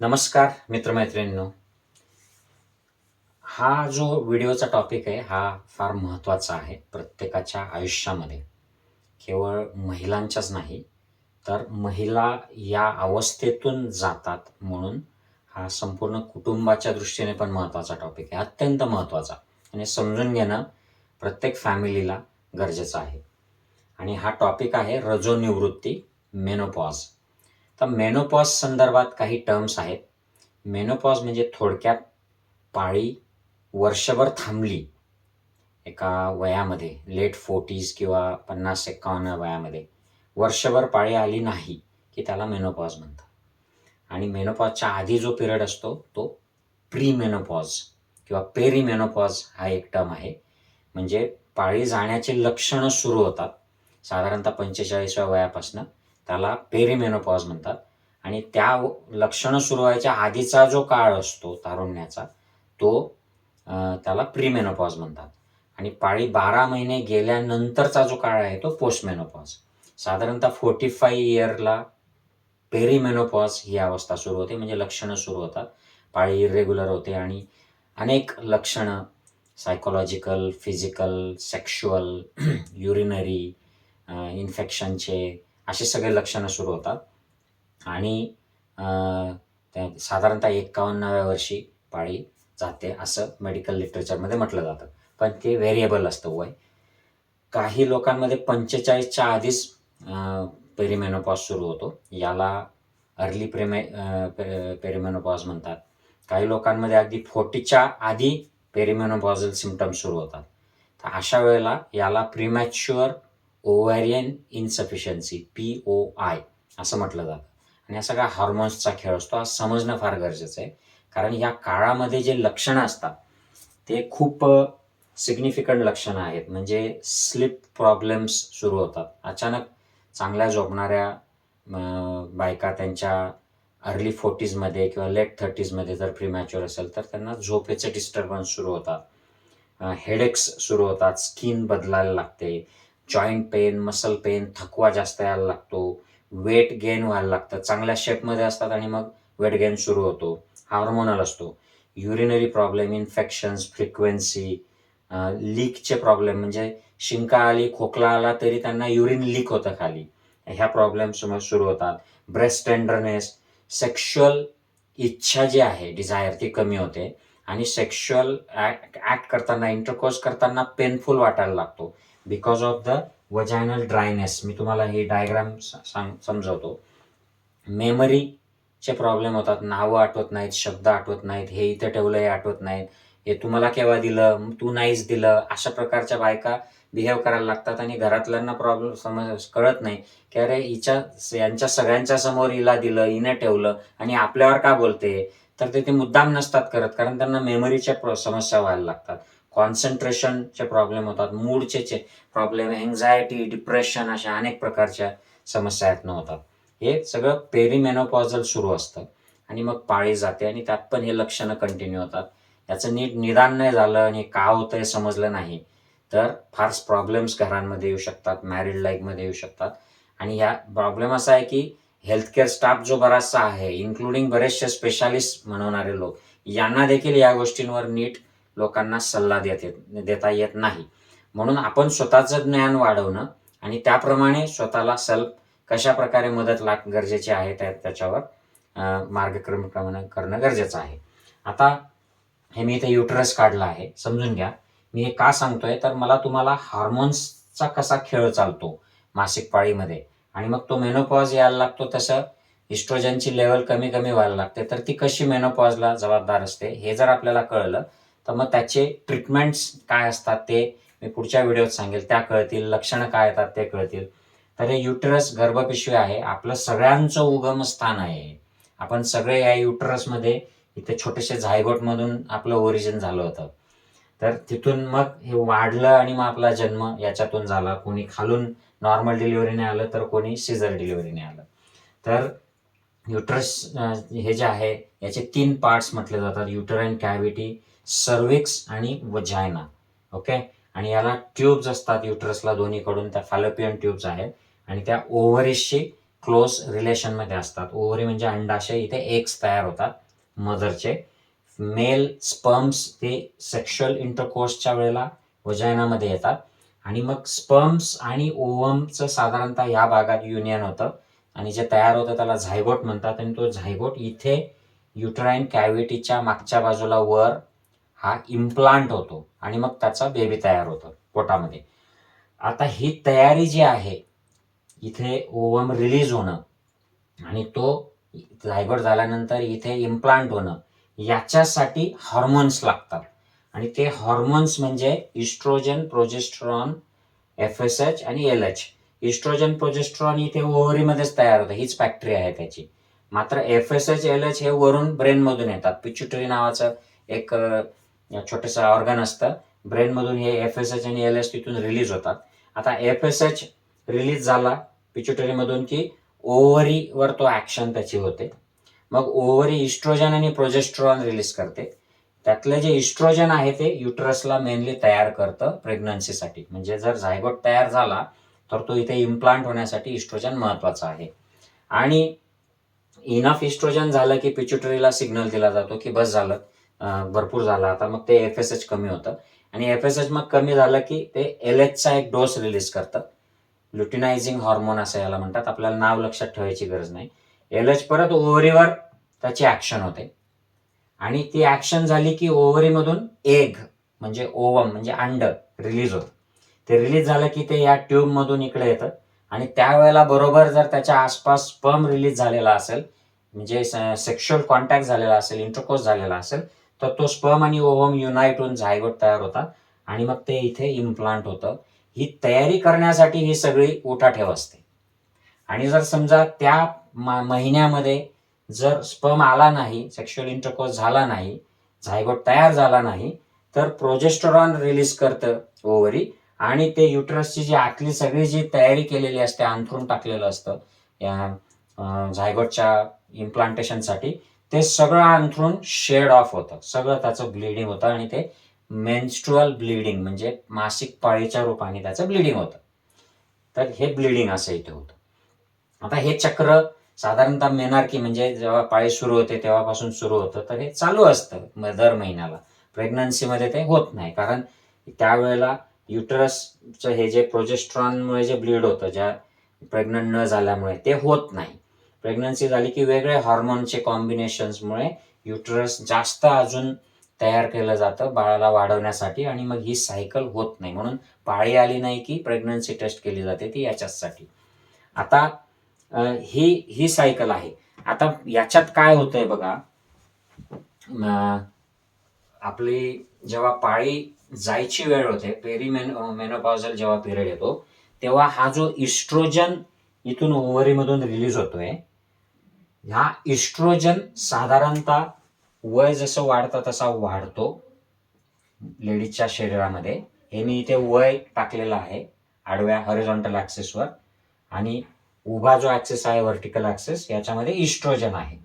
नमस्कार मित्रमैत्रिणींनो. हा जो व्हिडिओचा टॉपिक आहे हा फार महत्त्वाचा आहे प्रत्येकाच्या आयुष्यामध्ये. केवळ महिलांच्याच नाही, तर महिला या अवस्थेतून जातात म्हणून हा संपूर्ण कुटुंबाच्या दृष्टीने पण महत्त्वाचा टॉपिक आहे. अत्यंत महत्त्वाचा आणि समजून घेणं प्रत्येक फॅमिलीला गरजेचं आहे. आणि हा टॉपिक आहे रजोनिवृत्ती, मेनोपॉज. तर मेनोपॉज संदर्भात काही टर्म्स आहेत. मेनोपॉज म्हणजे थोडक्यात पाळी वर्षभर थांबली एका वयामध्ये, लेट 40s किंवा 50-51 वयामध्ये वर्षभर पाळी आली नाही, की त्याला मेनोपॉज म्हणतात. आणि मेनोपॉजच्या आधी जो पिरियड असतो तो प्री मेनोपॉज किंवा पेरीमेनोपॉज हा एक टर्म आहे. म्हणजे पाळी जाण्याची लक्षणं सुरू होतात साधारणतः 45व्या वयापासून, त्याला पेरीमेनोपॉज म्हणतात. आणि त्या लक्षणं सुरू व्हायच्या आधीचा जो काळ असतो तारुण्याचा, तो त्याला प्रीमेनोपॉज म्हणतात. आणि पाळी 12 महिने गेल्यानंतरचा जो काळ आहे तो पोस्टमेनोपॉज. साधारणतः 45 इयरला पेरीमेनोपॉज ही अवस्था सुरू होते, म्हणजे लक्षणं सुरू होतात. पाळी इरेग्युलर होते आणि अनेक लक्षणं सायकॉलॉजिकल, फिजिकल, सेक्शुअल, युरिनरी, इन्फेक्शनचे असे सगळे लक्षणं सुरू होतात. आणि त्या साधारणतः 51व्या वर्षी पाळी जाते असं मेडिकल लिटरेचरमध्ये म्हटलं जातं. पण ते व्हेरिएबल असतं वय. काही लोकांमध्ये 45च्या आधीच पेरीमेनोपॉज सुरू होतो. याला अर्ली पेरीमेनोपॉज म्हणतात. काही लोकांमध्ये अगदी 40च्या आधी पेरीमेनोपॉझल सिम्प्टम्स सुरू होतात. तर अशा वेळेला याला प्रीमॅच्युअर ओव्हॅरियन इन्सफिशियन्सी, POI असं म्हटलं जातं. आणि हा सगळा हार्मोन्सचा खेळ असतो. हा समजणं फार गरजेचं आहे. कारण या काळामध्ये जे लक्षणं असतात ते खूप सिग्निफिकंट लक्षणं आहेत. म्हणजे स्लीप प्रॉब्लेम्स सुरू होतात. अचानक चांगल्या झोपणाऱ्या बायका त्यांच्या अर्ली 40sमध्ये किंवा लेट 30sमध्ये जर प्रीमॅच्युअर असेल तर त्यांना झोपेचे डिस्टर्बन्स सुरू होतात. हेडेक्स सुरू होतात, स्किन बदलायला लागते, जॉईंट पेन, मसल पेन, थकवा जास्त यायला लागतो, वेट गेन व्हायला लागतं. चांगल्या शेपमध्ये असतात आणि मग वेट गेन सुरू होतो. हार्मोनल असतो. युरिनरी प्रॉब्लेम, इन्फेक्शन्स, फ्रिक्वेन्सी, लीकचे प्रॉब्लेम, म्हणजे शिंका आली, खोकला आला तरी त्यांना युरिन लीक होतं खाली. ह्या प्रॉब्लेम्स सुरू होतात. ब्रेस्ट टेंडरनेस, सेक्शुअल इच्छा जी आहे, डिझायर, ती कमी होते. आणि सेक्शुअल ॲक्ट करताना, इंटरकोर्स करताना पेनफुल वाटायला लागतो because of the vaginal dryness. मी तुम्हाला ही डायग्राम समजवतो. मेमरीचे प्रॉब्लेम होतात. नावं आठवत नाहीत, शब्द आठवत नाहीत, हे इथं ठेवलं हे आठवत नाहीत, हे तुम्हाला केव्हा दिलं, तू नाहीच दिलं, अशा प्रकारच्या बायका बिहेव करायला लागतात. आणि घरातल्यांना प्रॉब्लेम कळत नाही की अरे यांच्या सगळ्यांच्या समोर हिला दिलं, हिने ठेवलं आणि आपल्यावर का बोलते. तर ते मुद्दाम नसतात करत, कारण त्यांना मेमरीच्या समस्या व्हायला लागतात. कॉन्सन्ट्रेशनचे प्रॉब्लेम होतात, मूडचे प्रॉब्लेम, एन्झायटी, डिप्रेशन, अशा अनेक प्रकारच्या समस्या यातनं होतात. हे सगळं पेरीमेनोपॉझल सुरू असतं आणि मग पाळी जाते आणि त्यात पण हे लक्षणं कंटिन्यू होतात. याचं नीट निदान नाही झालं आणि का होतं हे समजलं नाही तर फार प्रॉब्लेम्स घरांमध्ये येऊ शकतात, मॅरिड लाईफमध्ये येऊ शकतात. आणि ह्या प्रॉब्लेम असा आहे की हेल्थकेअर स्टाफ जो बराचसा आहे, इन्क्लुडिंग बरेचसे म्हणवणारे लोक, यांना देखील या गोष्टींवर नीट लोकांना सल्ला देता येत नाही. म्हणून आपण स्वतःचं ज्ञान वाढवणं आणि त्याप्रमाणे स्वतःला कशाप्रकारे मदत गरजेची आहे त्याच्यावर मार्गक्रमण करणं गरजेचं आहे. आता हे मी इथे युटरस काढला आहे, समजून घ्या. मी हे का सांगतोय तर मला तुम्हाला हार्मोन्सचा कसा खेळ चालतो मासिक पाळीमध्ये आणि मग तो मेनोपॉज यायला लागतो, तसं इस्ट्रोजनची लेवल कमी कमी व्हायला लागते, तर ती कशी मेनोपॉजला जबाबदार असते हे जर आपल्याला कळलं तर मग त्याचे ट्रीटमेंट्स काय असतात ते मी पुढच्या व्हिडिओत सांगेल, त्या कळतील. लक्षणं काय येतात ते कळतील. तर हे युटरस गर्भपिशवी आहे, आपलं सगळ्यांचं उगमस्थान आहे. आपण सगळे या युटरसमध्ये इथे छोटेसे झायगोटमधून आपलं ओरिजिन झालं होतं. तर तिथून मग हे वाढलं आणि मग आपला जन्म याच्यातून झाला. कोणी खालून नॉर्मल डिलिव्हरीने आलं तर कोणी सिझर डिलिव्हरीने आलं. तर युटरस हे जे आहे याचे 3 पार्ट्स म्हटले जातात: युटराईन कॅव्हिटी, सर्व्हिक्स आणि वजायना. ओके. आणि याला ट्यूब्स असतात युटरसला दोन्हीकडून, त्या फॅलोपियन ट्यूब्स आहेत आणि त्या ओव्हरीजशी क्लोज रिलेशनमध्ये असतात. ओव्हरी म्हणजे अंडाशय, इथे एग्स तयार होतात मदरचे. मेल स्पर्म्स ते सेक्शुअल इंटरकोर्सच्या वेळेला वजायनामध्ये येतात आणि मग स्पर्म्स आणि ओव्हमचं साधारणतः या भागात युनियन होतं आणि जे तयार होतं त्याला झायगोट म्हणतात आणि तो झायगोट इथे युटराईन कॅव्हिटीच्या मागच्या बाजूला वर हा इम्प्लांट होतो आणि मग त्याचा बेबी तयार होतो पोटामध्ये. आता ही तयारी जी आहे, इथे ओव्हम रिलीज होणं आणि तो झायगोट झाल्यानंतर इथे इम्प्लांट होणं, याच्यासाठी हॉर्मोन्स लागतात आणि ते हॉर्मोन्स म्हणजे इस्ट्रोजन, प्रोजेस्टेरॉन, FSH आणि LH. इस्ट्रोजन, प्रोजेस्टेरॉन इथे ओव्हरीमध्येच तयार होतं, हीच फॅक्टरी आहे त्याची. मात्र FSH, LH हे वरून ब्रेनमधून येतात. पिच्युटरी नावाचं एक छोटंसं ऑर्गन असतं ब्रेनमधून, हे FSH आणि LH तिथून रिलीज होतात. आता FSH रिलीज झाला पिच्युटरीमधून की ओव्हरीवर तो ॲक्शन त्याची होते. मग ओव्हरी इस्ट्रोजन आणि प्रोजेस्टेरॉन रिलीज करते. त्यातलं जे इस्ट्रोजन आहे ते युटरसला मेनली तयार करतं प्रेग्नन्सीसाठी. म्हणजे जर झायगोट तयार झाला तर तो इथे इम्प्लांट होण्यासाठी इस्ट्रोजन महत्त्वाचा आहे. आणि इनफ इस्ट्रोजन झालं की पिच्युटरीला सिग्नल दिला जातो की बस झालं, भरपूर झालं आता. मग ते FSH कमी होतं आणि FSH मग कमी झालं की ते LHचा एक डोस रिलीज करतं. ल्युटिनायझिंग हॉर्मोन असं याला म्हणतात. आपल्याला नाव लक्षात ठेवायची गरज नाही. LH परत ओव्हरीवर त्याची ॲक्शन होते आणि ती ॲक्शन झाली की ओव्हरीमधून एग म्हणजे ओवम म्हणजे अंड रिलीज होतं. ते रिलीज झालं की ते या ट्यूबमधून इकडे येतं आणि त्यावेळेला बरोबर जर त्याच्या आसपास स्पर्म रिलीज झालेला असेल, म्हणजे सेक्शुअल कॉन्टॅक्ट झालेला असेल, इंटरकोर्स झालेला असेल, तर तो स्पर्म आणि ओव्हम युनाईट होऊन झायगोट तयार होतात आणि मग ते इथे इम्प्लांट होतं. ही तयारी करण्यासाठी ही सगळी उठाठेव असते. आणि जर समजा त्या महिन्यामध्ये जर स्पर्म आला नाही, सेक्शुअल इंटरकोर्स झाला नाही, झायगोट तयार झाला नाही, तर प्रोजेस्टेरॉन रिलीज करतं ओव्हरी आणि ते युटरसची जी आतली सगळी जी तयारी केलेली असते, अंथरून टाकलेलं असतं या झायगोटच्या इम्प्लांटेशनसाठी, ते सगळं अंथरून शेड ऑफ होतं. सगळं त्याचं ब्लिडिंग होतं आणि ते मेन्स्ट्रुअल ब्लिडिंग म्हणजे मासिक पाळीच्या रूपाने त्याचं ब्लिडिंग होतं. तर हे ब्लिडिंग असं इथे होतं. आता हे चक्र साधारणतः मेनार्की म्हणजे जेव्हा पाळी सुरू होते तेव्हापासून सुरू होतं, तर हे चालू असतं दर महिन्याला. प्रेग्नन्सीमध्ये ते होत नाही, कारण त्यावेळेला युटरसचं हे जे प्रोजेस्टेरॉनमुळे जे ब्लीड होतं, ज्या प्रेग्नंट न झाल्यामुळे, ते होत नाही. प्रेग्नन्सी झाली की वेगळे हॉर्मोनचे कॉम्बिनेशन्समुळे युटरस जास्त अजून तयार केलं जातं बाळाला वाढवण्यासाठी आणि मग ही सायकल होत नाही. म्हणून पाळी आली नाही की प्रेग्नन्सी टेस्ट केली जाते, ती याच्याचसाठी. आता ही सायकल आहे. आता याच्यात काय होतंय बघा, आपली जेव्हा पाळी जायची वेळ होते, मेनोपॉझल जेव्हा पिरियड येतो, तेव्हा हा जो इस्ट्रोजन इथून ओव्हरीमधून रिलीज होतोय, ह्या इस्ट्रोजन साधारणतः वय जसं वाढतं तसा वाढतो लेडीजच्या शरीरामध्ये. हे मी इथे वय टाकलेलं आहे आडव्या हॉरिझॉन्टल ॲक्सिसवर आणि उभा जो ॲक्सिस आहे व्हर्टिकल ॲक्सिस, याच्यामध्ये इस्ट्रोजन आहे.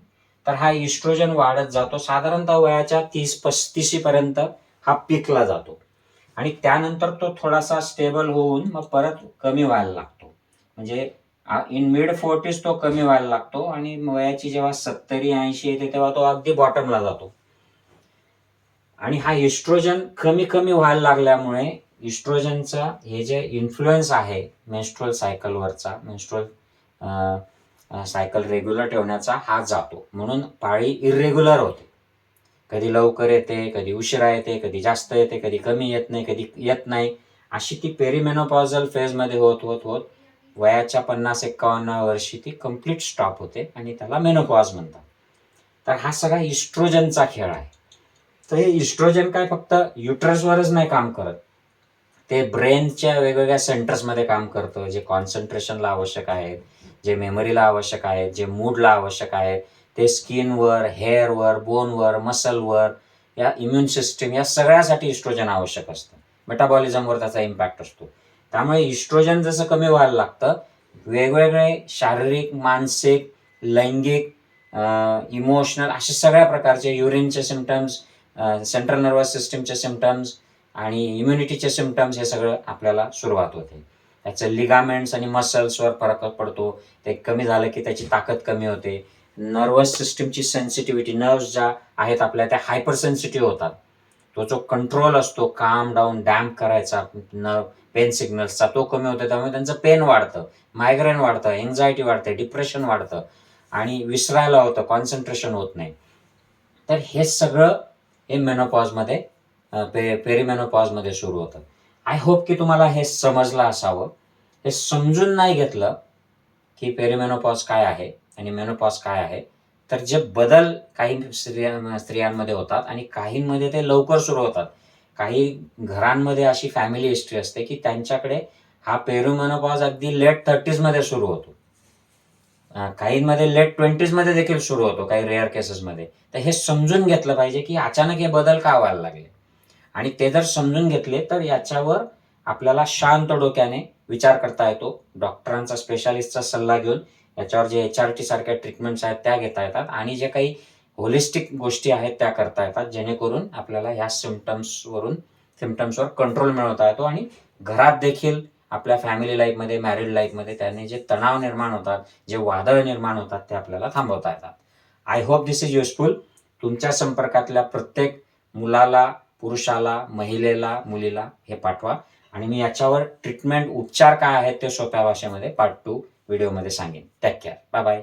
तर हा इस्ट्रोजन वाढत जातो साधारणतः वयाच्या 30-35 पर्यंत हा पीकला जातो आणि त्यानंतर तो थोडासा स्टेबल होऊन मग परत कमी व्हायला लागतो. म्हणजे इन मिड 40s तो कमी व्हायला लागतो आणि वयाची जेव्हा 70-80 येते तेव्हा तो अगदी बॉटमला जातो. आणि हा इस्ट्रोजन कमी कमी व्हायला लागल्यामुळे इस्ट्रोजनचा हे जे इन्फ्लुएन्स आहे मेन्स्ट्रुअल सायकलवरचा, मेन्स्ट्रुअल सायकल रेग्युलर ठेवण्याचा, हा जातो. म्हणून पाळी इरेग्युलर होते. कधी लवकर येते, कधी उशिरा येते, कधी जास्त येते, कधी कमी येत नाही, कधी येत नाही. अशी ती पेरिमेनोपॉझल फेजमध्ये होत होत होत वयाच्या 50-51 वर्षी ती कम्प्लीट स्टॉप होते आणि त्याला मेनोपॉज म्हणतात. तर हा सगळा इस्ट्रोजनचा खेळ आहे. तर हे इस्ट्रोजन काय फक्त युटरसवरच नाही काम करत, ते ब्रेनच्या वेगवेगळ्या सेंटर्समध्ये काम करतं, जे कॉन्सन्ट्रेशनला आवश्यक आहेत, जे मेमरीला आवश्यक आहेत, जे मूडला आवश्यक आहेत, ते स्किनवर, हेअरवर, बोनवर, मसलवर, या इम्युन सिस्टीम, या सगळ्यासाठी इस्ट्रोजन आवश्यक असतं. मेटाबॉलिझमवर त्याचा इम्पॅक्ट असतो. त्यामुळे इस्ट्रोजन जसं कमी व्हायला लागतं, वेगवेगळे शारीरिक, मानसिक, लैंगिक, इमोशनल असे सगळ्या प्रकारचे युरिनचे सिम्पटम्स, सेंट्रल नर्वस सिस्टीमचे सिम्पटम्स आणि इम्युनिटीचे सिम्पटम्स, हे सगळं आपल्याला सुरुवात होते. याचं लिगामेंट्स आणि मसल्सवर फरक पडतो. ते कमी झालं की त्याची ताकद कमी होते. नर्व्हस सिस्टमची सेन्सिटिव्हिटी, नर्व्हज ज्या आहेत आपल्या त्या हायपर सेन्सिटिव्ह होतात. तो जो कंट्रोल असतो काम डाऊन, डॅम्प करायचा नर्व्ह पेन सिग्नल्सचा, तो कमी होतो. त्यामुळे त्यांचं पेन वाढतं, मायग्रेन वाढतं, एन्झायटी वाढते, डिप्रेशन वाढतं आणि विसरायला होतं, कॉन्सन्ट्रेशन होत नाही. तर हे सगळं हे मेनोपॉजमध्ये पेरिमेनोपॉजमध्ये सुरू होतं. आय होप की तुम्हाला हे समजलं असावं. हे समजून नाही घेतलं की पेरिमेनोपॉज काय आहे आणि मेनोपॉज काय आहे, तर जे बदल काही स्त्रियांमध्ये होतात आणि काहींमध्ये ते लवकर सुरू होतात. काही घरांमध्ये अशी फॅमिली हिस्ट्री असते की त्यांच्याकडे हा पेरिमेनोपॉज अगदी लेट 30s मध्ये सुरू होतो. काहींमध्ये लेट 20s मध्ये देखील सुरू होतो, काही रेअर केसेसमध्ये. तर हे समजून घेतलं पाहिजे की अचानक हे बदल का व्हायला लागले आणि ते जर समजून घेतले तर याच्यावर आपल्याला शांत डोक्याने विचार करता येतो. डॉक्टरांचा, स्पेशालिस्टचा सल्ला घेऊन याच्यावर जे HRT सारख्या ट्रीटमेंट्स आहेत त्या घेता येतात आणि जे काही होलिस्टिक गोष्टी आहेत त्या करता येतात, जेणेकरून आपल्याला ह्या सिम्प्टम्सवर कंट्रोल मिळवता येतो आणि घरात देखील आपल्या फॅमिली लाईफमध्ये, मॅरिड लाईफमध्ये त्याने जे तणाव निर्माण होतात, जे वादळ निर्माण होतात ते आपल्याला थांबवता येतात. I hope this is useful. तुमच्या संपर्कातल्या प्रत्येक मुलाला, पुरुषाला, महिलेला, मुलीला हे पाठवा आणि मी याच्यावर ट्रीटमेंट, उपचार काय आहेत ते सोप्या भाषेमध्ये पार्ट 2 व्हिडिओमध्ये सांगेन. Take care. Bye bye.